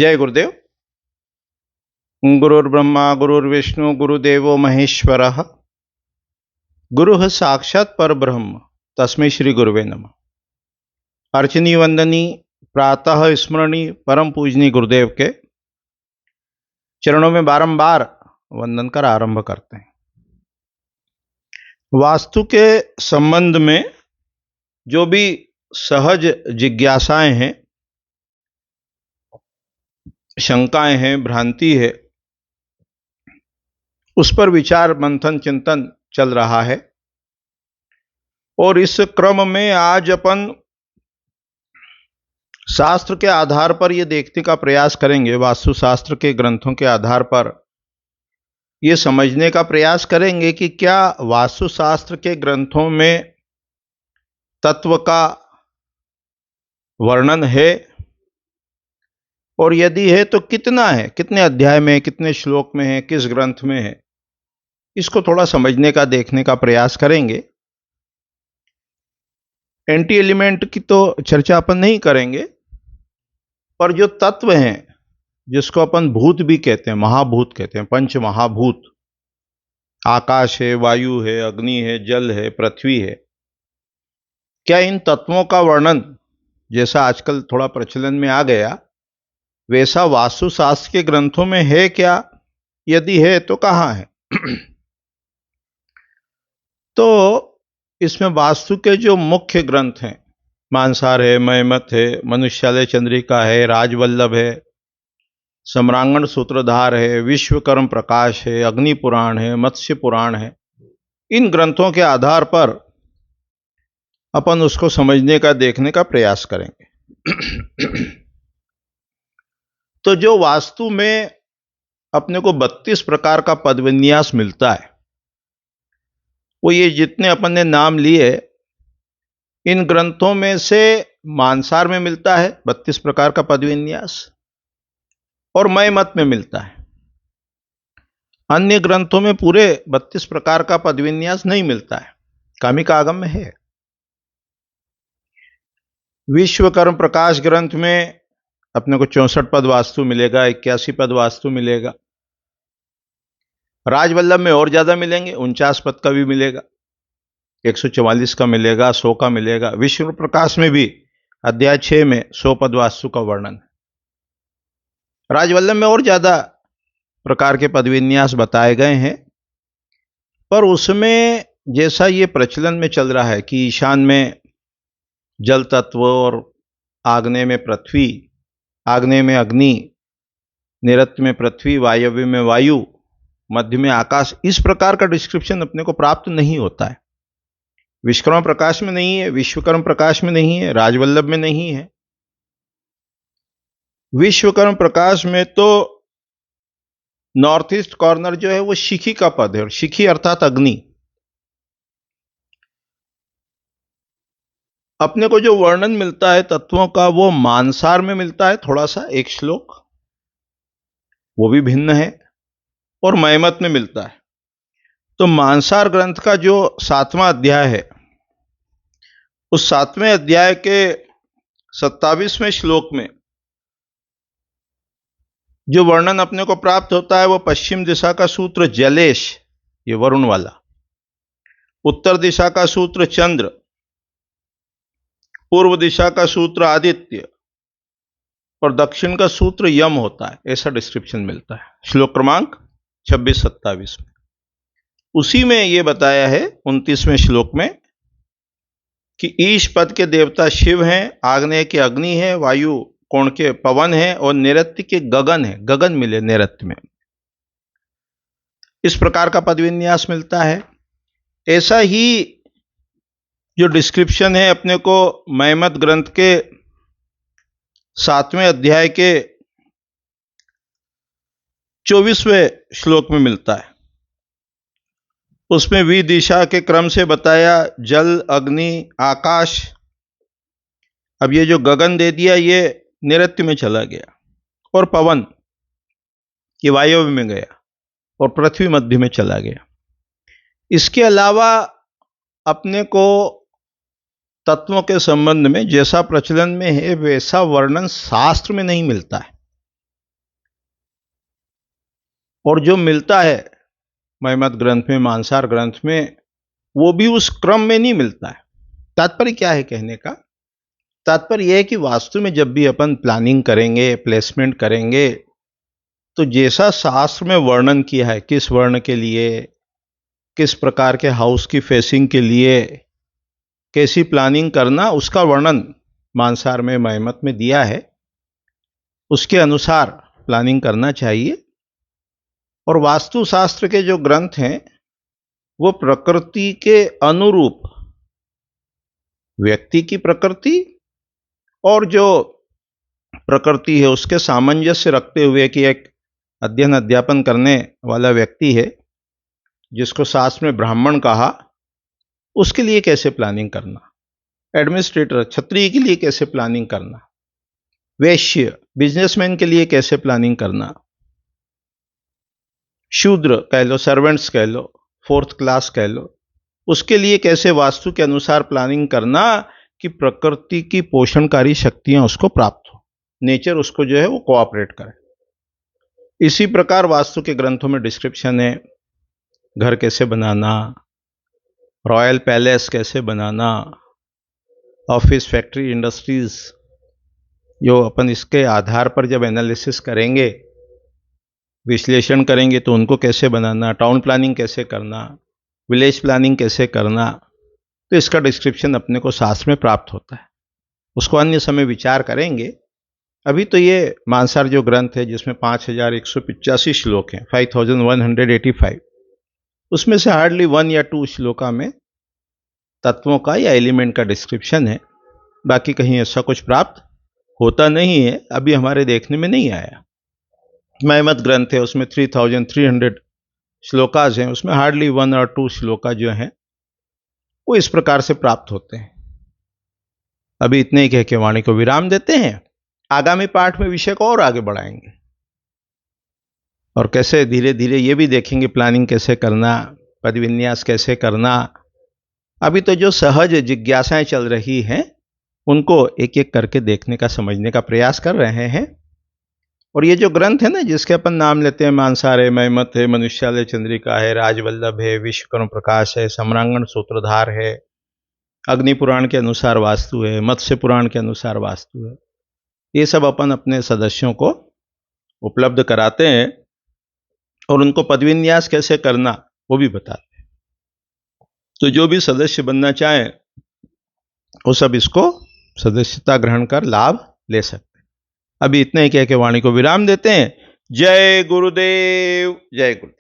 जय गुरुदेव। गुरुर्ब्रह्मा गुरुर्विष्णु गुरुदेवो महेश्वरः। गुरुः साक्षात् परब्रह्म तस्मै श्री गुरुवे नमः। अर्चनी वंदनी प्रातः स्मरणी परम पूजनीय गुरुदेव के चरणों में बारंबार वंदन कर आरंभ करते हैं। वास्तु के संबंध में जो भी सहज जिज्ञासाएं हैं, शंकाएं हैं, भ्रांति है, उस पर विचार मंथन चिंतन चल रहा है। और इस क्रम में आज अपन शास्त्र के आधार पर यह देखने का प्रयास करेंगे, वास्तुशास्त्र के ग्रंथों के आधार पर यह समझने का प्रयास करेंगे कि क्या वास्तुशास्त्र के ग्रंथों में तत्व का वर्णन है, और यदि है तो कितना है, कितने अध्याय में, कितने श्लोक में है, किस ग्रंथ में है। इसको थोड़ा समझने का, देखने का प्रयास करेंगे। एंटी एलिमेंट की तो चर्चा अपन नहीं करेंगे, पर जो तत्व हैं जिसको अपन भूत भी कहते हैं, महाभूत कहते हैं, पंच महाभूत, आकाश है, वायु है, अग्नि है, जल है, पृथ्वी है, क्या इन तत्वों का वर्णन जैसा आजकल थोड़ा प्रचलन में आ गया वैसा वास्तुशास्त्र के ग्रंथों में है क्या? यदि है तो कहां है? तो इसमें वास्तु के जो मुख्य ग्रंथ हैं, मानसार है, मयमत है, मनुष्यालय चंद्रिका है, राजवल्लभ है, सम्रांगण सूत्रधार है, विश्वकर्म प्रकाश है, अग्नि पुराण है, मत्स्य पुराण है। इन ग्रंथों के आधार पर अपन उसको समझने का, देखने का प्रयास करेंगे। तो जो वास्तु में अपने को 32 प्रकार का पदविन्यास मिलता है, वो ये जितने अपन ने नाम लिए, इन ग्रंथों में से मानसार में मिलता है 32 प्रकार का पदविन्यास, और मयमत में मिलता है। अन्य ग्रंथों में पूरे 32 प्रकार का पदविन्यास नहीं मिलता है, कामिका आगम में है। विश्वकर्म प्रकाश ग्रंथ में अपने को 64 पद वास्तु मिलेगा, 81 पद वास्तु मिलेगा। राजवल्लभ में और ज्यादा मिलेंगे, 49 पद का भी मिलेगा, 144 का मिलेगा, 100 का मिलेगा। विश्व प्रकाश में भी अध्याय 6 में 100 पद वास्तु का वर्णन है। राजवल्लभ में और ज्यादा प्रकार के पदविन्यास बताए गए हैं, पर उसमें जैसा ये प्रचलन में चल रहा है कि ईशान में जल तत्व, और आग्नेय में पृथ्वी, आग्नेय में अग्नि, नैऋत्य में पृथ्वी, वायव्य में वायु, मध्य में आकाश, इस प्रकार का डिस्क्रिप्शन अपने को प्राप्त नहीं होता है। विश्वकर्म प्रकाश में नहीं है, विश्वकर्म प्रकाश में नहीं है, राजवल्लभ में नहीं है। विश्वकर्म प्रकाश में तो नॉर्थ ईस्ट कॉर्नर जो है वो शिखी का पद है, और शिखी अर्थात अग्नि। अपने को जो वर्णन मिलता है तत्वों का वो मानसार में मिलता है, थोड़ा सा एक श्लोक, वो भी भिन्न है, और मयमत में मिलता है। तो मानसार ग्रंथ का जो 7वां अध्याय है, उस 7वें अध्याय के 27वें श्लोक में जो वर्णन अपने को प्राप्त होता है वो पश्चिम दिशा का सूत्र जलेश, ये वरुण वाला, उत्तर दिशा का सूत्र चंद्र, पूर्व दिशा का सूत्र आदित्य, और दक्षिण का सूत्र यम होता है। ऐसा डिस्क्रिप्शन मिलता है श्लोक क्रमांक 26-27 में। उसी में यह बताया है 29वें श्लोक में कि ईश पद के देवता शिव हैं, आग्नेय के अग्नि है, वायु कोण के पवन है, और नैऋत्य के गगन है। गगन मिले नैऋत्य में, इस प्रकार का पदविन्यास मिलता है। ऐसा ही जो डिस्क्रिप्शन है अपने को मयमत ग्रंथ के 7वें अध्याय के 24वें श्लोक में मिलता है। उसमें विदिशा के क्रम से बताया जल, अग्नि, आकाश। अब ये जो गगन दे दिया ये नैऋत्य में चला गया, और पवन ये वायव्य में गया, और पृथ्वी मध्य में चला गया। इसके अलावा अपने को तत्वों के संबंध में जैसा प्रचलन में है वैसा वर्णन शास्त्र में नहीं मिलता है। और जो मिलता है महिमत ग्रंथ में, मानसार ग्रंथ में, वो भी उस क्रम में नहीं मिलता है। तात्पर्य क्या है कहने का? तात्पर्य यह है कि वास्तु में जब भी अपन प्लानिंग करेंगे, प्लेसमेंट करेंगे, तो जैसा शास्त्र में वर्णन किया है, किस वर्ण के लिए, किस प्रकार के हाउस की फेसिंग के लिए कैसी प्लानिंग करना, उसका वर्णन मानसार में, महिमत में दिया है। उसके अनुसार प्लानिंग करना चाहिए। और वास्तुशास्त्र के जो ग्रंथ हैं वो प्रकृति के अनुरूप, व्यक्ति की प्रकृति और जो प्रकृति है उसके सामंजस्य रखते हुए कि एक अध्ययन अध्यापन करने वाला व्यक्ति है जिसको शास्त्र में ब्राह्मण कहा, उसके लिए कैसे प्लानिंग करना, एडमिनिस्ट्रेटर क्षत्रिय के लिए कैसे प्लानिंग करना, वैश्य बिजनेसमैन के लिए कैसे प्लानिंग करना, शूद्र कह लो, सर्वेंट्स कह लो, फोर्थ क्लास कह लो, उसके लिए कैसे वास्तु के अनुसार प्लानिंग करना कि प्रकृति की पोषणकारी शक्तियां उसको प्राप्त हो, नेचर उसको जो है वो कोऑपरेट करे। इसी प्रकार वास्तु के ग्रंथों में डिस्क्रिप्शन है, घर कैसे बनाना, रॉयल पैलेस कैसे बनाना, ऑफिस, फैक्ट्री, इंडस्ट्रीज, जो अपन इसके आधार पर जब एनालिसिस करेंगे, विश्लेषण करेंगे तो उनको कैसे बनाना, टाउन प्लानिंग कैसे करना, विलेज प्लानिंग कैसे करना, तो इसका डिस्क्रिप्शन अपने को शास्त्र में प्राप्त होता है। उसको अन्य समय विचार करेंगे। अभी तो ये मानसार जो ग्रंथ है जिसमें 5185 श्लोक हैं, 5185, उसमें से हार्डली 1 या 2 श्लोका में तत्वों का या एलिमेंट का डिस्क्रिप्शन है। बाकी कहीं ऐसा कुछ प्राप्त होता नहीं है, अभी हमारे देखने में नहीं आया। महिमत ग्रंथ है, उसमें 3300 श्लोकाज हैं, उसमें हार्डली 1 और 2 श्लोका जो हैं वो इस प्रकार से प्राप्त होते हैं। अभी इतने ही कह के वाणी को विराम देते हैं। आगामी पाठ में विषय को और आगे बढ़ाएंगे और कैसे धीरे धीरे ये भी देखेंगे प्लानिंग कैसे करना, पद विन्यास कैसे करना। अभी तो जो सहज जिज्ञासाएं चल रही हैं उनको एक एक करके देखने का, समझने का प्रयास कर रहे हैं। और ये जो ग्रंथ है ना जिसके अपन नाम लेते हैं, मानसार है, महिमत है, मनुष्यालय चंद्रिका है, राजवल्लभ है, विश्वकर्म प्रकाश है, सम्रांगण सूत्रधार है, अग्नि पुराण के अनुसार वास्तु है, मत्स्य पुराण के अनुसार वास्तु है, ये सब अपन अपने सदस्यों को उपलब्ध कराते हैं और उनको पदविन्यास कैसे करना वो भी बताते हैं। तो जो भी सदस्य बनना चाहे वो सब इसको सदस्यता ग्रहण कर लाभ ले सकते हैं। अभी इतने ही कह के वाणी को विराम देते हैं। जय गुरुदेव, जय गुरुदेव।